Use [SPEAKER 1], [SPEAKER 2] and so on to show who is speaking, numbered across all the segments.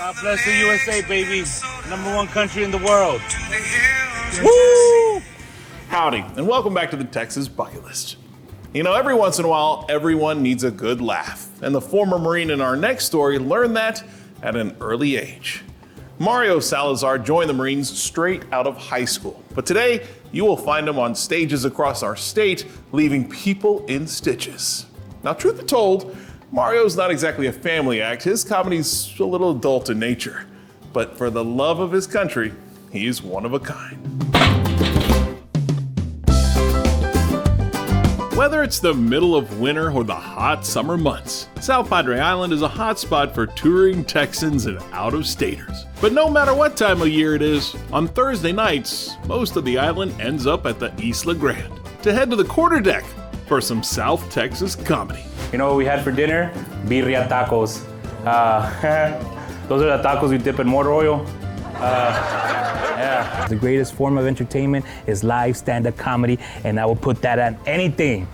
[SPEAKER 1] God bless the USA, baby. #1 country in the world.
[SPEAKER 2] Woo! Howdy, and welcome back to the Texas Bucket List. You know, every once in a while, everyone needs a good laugh. And the former Marine in our next story learned that at an early age. Mario Salazar joined the Marines straight out of high school. But today, you will find him on stages across our state, leaving people in stitches. Now, truth be told, Mario's not exactly a family act. His comedy's a little adult in nature. But for the love of his country, he's one of a kind. Whether it's the middle of winter or the hot summer months, South Padre Island is a hot spot for touring Texans and out-of-staters. But no matter what time of year it is, on Thursday nights, most of the island ends up at the Isla Grande to head to the quarterdeck for some South Texas comedy.
[SPEAKER 3] You know what we had for dinner? Birria tacos. Those are the tacos we dip in motor oil. Yeah. The greatest form of entertainment is live stand-up comedy, and I will put that on anything.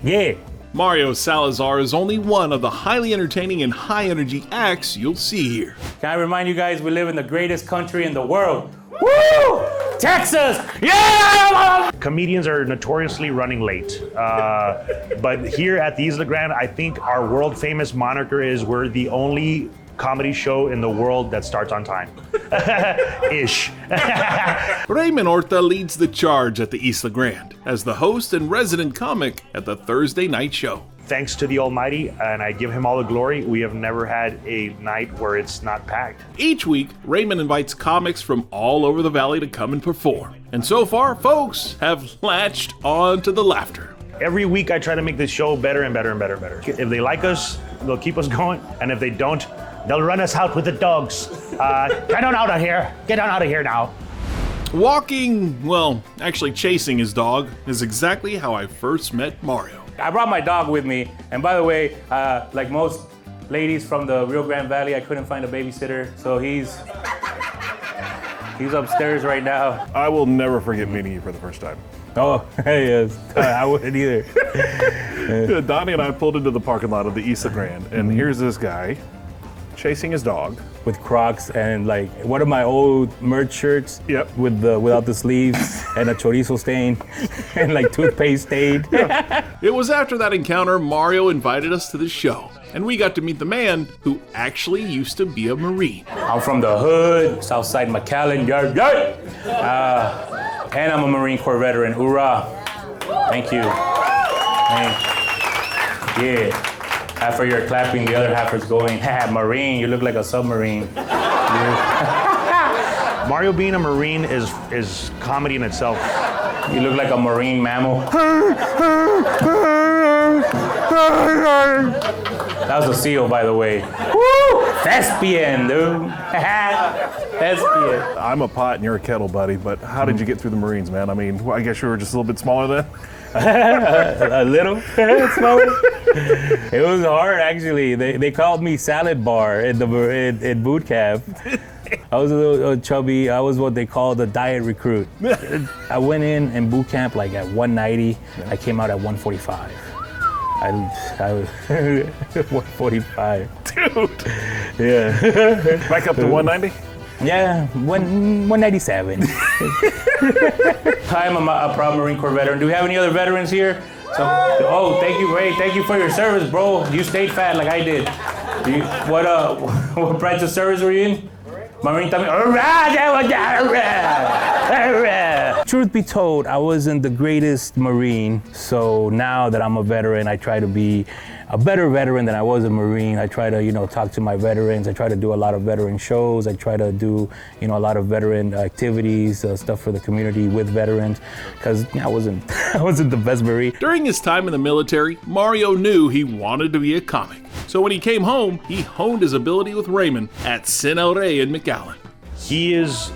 [SPEAKER 3] Yeah.
[SPEAKER 2] Mario Salazar is only one of the highly entertaining and high-energy acts you'll see here.
[SPEAKER 3] Can I remind you guys, we live in the greatest country in the world. Woo! Texas! Yeah!
[SPEAKER 4] Comedians are notoriously running late. But here at the Isla Grande, I think our world-famous moniker is we're the only comedy show in the world that starts on time. Ish.
[SPEAKER 2] Raymond Horta leads the charge at the Isla Grande as the host and resident comic at the Thursday night show.
[SPEAKER 4] Thanks to the Almighty, and I give him all the glory, we have never had a night where it's not packed.
[SPEAKER 2] Each week, Raymond invites comics from all over the valley to come and perform. And so far, folks have latched on to the laughter.
[SPEAKER 4] Every week I try to make this show better and better and better and better. If they like us, they'll keep us going, and if they don't, they'll run us out with the dogs. Get on out of here. Get on out of here now.
[SPEAKER 2] Walking, well, actually chasing his dog is exactly how I first met Mario.
[SPEAKER 3] I brought my dog with me, and by the way, like most ladies from the Rio Grande Valley, I couldn't find a babysitter, so he's upstairs right now.
[SPEAKER 5] I will never forget meeting you for the first time.
[SPEAKER 3] Oh, yes, I wouldn't either.
[SPEAKER 5] Donnie and I pulled into the parking lot of the Isla Grande, and here's this guy chasing his dog.
[SPEAKER 3] With Crocs and like one of my old merch shirts.
[SPEAKER 5] Yep.
[SPEAKER 3] Without the sleeves and a chorizo stain and like toothpaste stain.
[SPEAKER 2] It was after that encounter Mario invited us to the show, and we got to meet the man who actually used to be a Marine.
[SPEAKER 3] I'm from the hood, Southside McAllen, yard. And I'm a Marine Corps veteran. Hoorah! Thank you. Yeah. Half of you are clapping, the other half is going, Marine, you look like a submarine.
[SPEAKER 4] Mario being a Marine is comedy in itself.
[SPEAKER 3] You look like a marine mammal. That was a seal, by the way. Woo! Thespian, dude. Thespian.
[SPEAKER 5] I'm a pot and you're a kettle, buddy, but how did you get through the Marines, man? I mean, I guess you were just a little bit smaller then?
[SPEAKER 3] A little smaller. It was hard, actually. They called me Salad Bar in boot camp. I was a little chubby. I was what they call the diet recruit. I went in boot camp like at 190. I came out at 145. I was 145.
[SPEAKER 5] Dude.
[SPEAKER 3] Yeah.
[SPEAKER 5] Back up to 190?
[SPEAKER 3] Yeah, 197. I'm a proud Marine Corps veteran. Do we have any other veterans here? Thank you, Ray. Thank you for your service, bro. You stayed fat like I did. What branch of service were you in? Marine Tamil. Truth be told, I wasn't the greatest Marine. So now that I'm a veteran, I try to be a better veteran than I was a Marine. I try to, talk to my veterans. I try to do a lot of veteran shows. I try to do, a lot of veteran activities, stuff for the community with veterans, because I wasn't the best Marine.
[SPEAKER 2] During his time in the military, Mario knew he wanted to be a comic. So when he came home, he honed his ability with Raymond at Sin El Rey in McAllen.
[SPEAKER 4] He is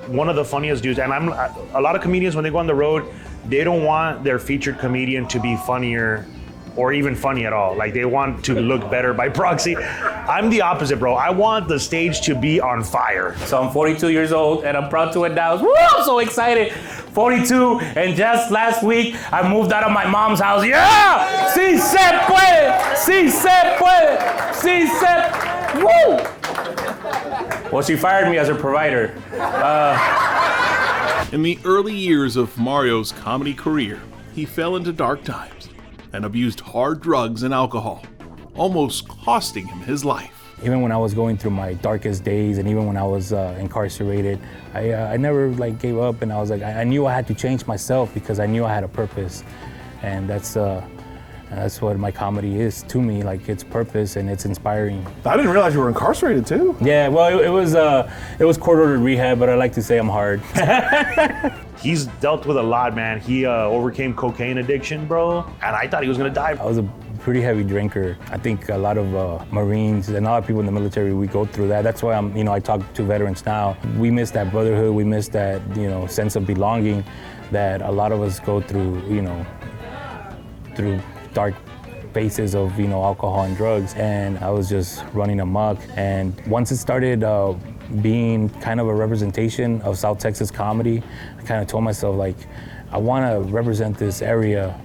[SPEAKER 4] one of the funniest dudes, and a lot of comedians, when they go on the road, they don't want their featured comedian to be funnier or even funny at all. Like, they want to look better by proxy. I'm the opposite, bro. I want the stage to be on fire.
[SPEAKER 3] So I'm 42 years old, and I'm proud to announce, woo, I'm so excited. 42, and just last week, I moved out of my mom's house. Yeah! Si se puede! Si se puede! Si se... Woo! Well, she fired me as her provider.
[SPEAKER 2] In the early years of Mario's comedy career, he fell into dark times and abused hard drugs and alcohol, almost costing him his life.
[SPEAKER 3] Even when I was going through my darkest days, and even when I was incarcerated, I never gave up, and I was I knew I had to change myself because I knew I had a purpose, and that's what my comedy is to me. It's purpose and it's inspiring.
[SPEAKER 5] I didn't realize you were incarcerated too.
[SPEAKER 3] Yeah, well, it was court-ordered rehab, but I like to say I'm hard.
[SPEAKER 4] He's dealt with a lot, man. He overcame cocaine addiction, bro, and I thought he was gonna die.
[SPEAKER 3] I was a pretty heavy drinker. I think a lot of Marines and a lot of people in the military, we go through that. That's why I talk to veterans now. We miss that brotherhood. We miss that, sense of belonging that a lot of us go through, through dark phases of, alcohol and drugs. And I was just running amok. And once it started being kind of a representation of South Texas comedy, I kind of told myself, I want to represent this area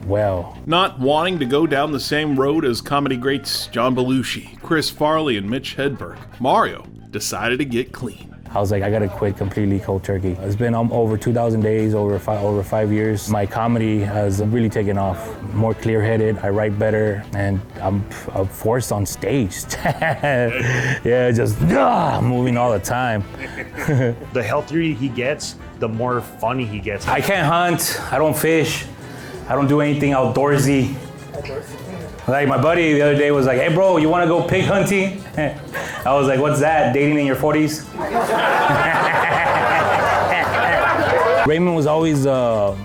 [SPEAKER 3] well.
[SPEAKER 2] Not wanting to go down the same road as comedy greats John Belushi, Chris Farley, and Mitch Hedberg, Mario decided to get clean.
[SPEAKER 3] I was I gotta quit completely cold turkey. It's been over 2,000 days, over 5 years. My comedy has really taken off. More clear-headed, I write better, and I'm a force on stage. Yeah, just moving all the time.
[SPEAKER 4] The healthier he gets, the more funny he gets.
[SPEAKER 3] I can't hunt, I don't fish, I don't do anything outdoorsy. My buddy the other day was hey bro, you wanna go pig hunting? I was what's that, dating in your 40s? Raymond was always a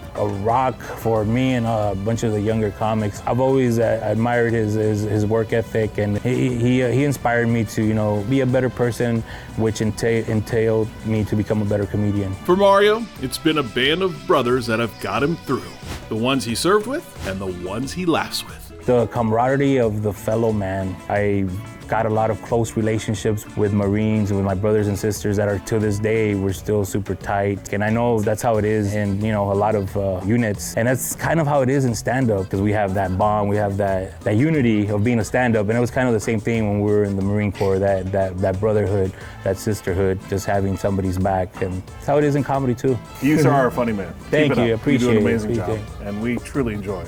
[SPEAKER 3] rock for me and a bunch of the younger comics. I've always admired his work ethic, and he inspired me to be a better person, which entailed me to become a better comedian.
[SPEAKER 2] For Mario, it's been a band of brothers that have got him through. The ones he served with and the ones he laughs with.
[SPEAKER 3] The camaraderie of the fellow man. I got a lot of close relationships with Marines, with my brothers and sisters that are to this day, we're still super tight. And I know that's how it is in a lot of units. And that's kind of how it is in stand-up, because we have that bond, we have that unity of being a stand-up. And it was kind of the same thing when we were in the Marine Corps, that brotherhood, that sisterhood, just having somebody's back. And that's how it is in comedy too.
[SPEAKER 5] You are a funny man.
[SPEAKER 3] Thank
[SPEAKER 5] Keep it
[SPEAKER 3] you,
[SPEAKER 5] up.
[SPEAKER 3] appreciate
[SPEAKER 5] You do an
[SPEAKER 3] it.
[SPEAKER 5] amazing job. And we truly enjoy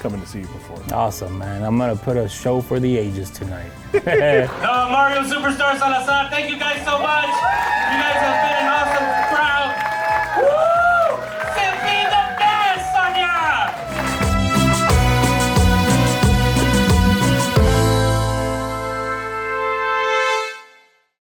[SPEAKER 5] coming to see you perform.
[SPEAKER 3] Awesome, man. I'm gonna put a show for the ages tonight.
[SPEAKER 1] Mario Superstar Salazar, thank you guys so much.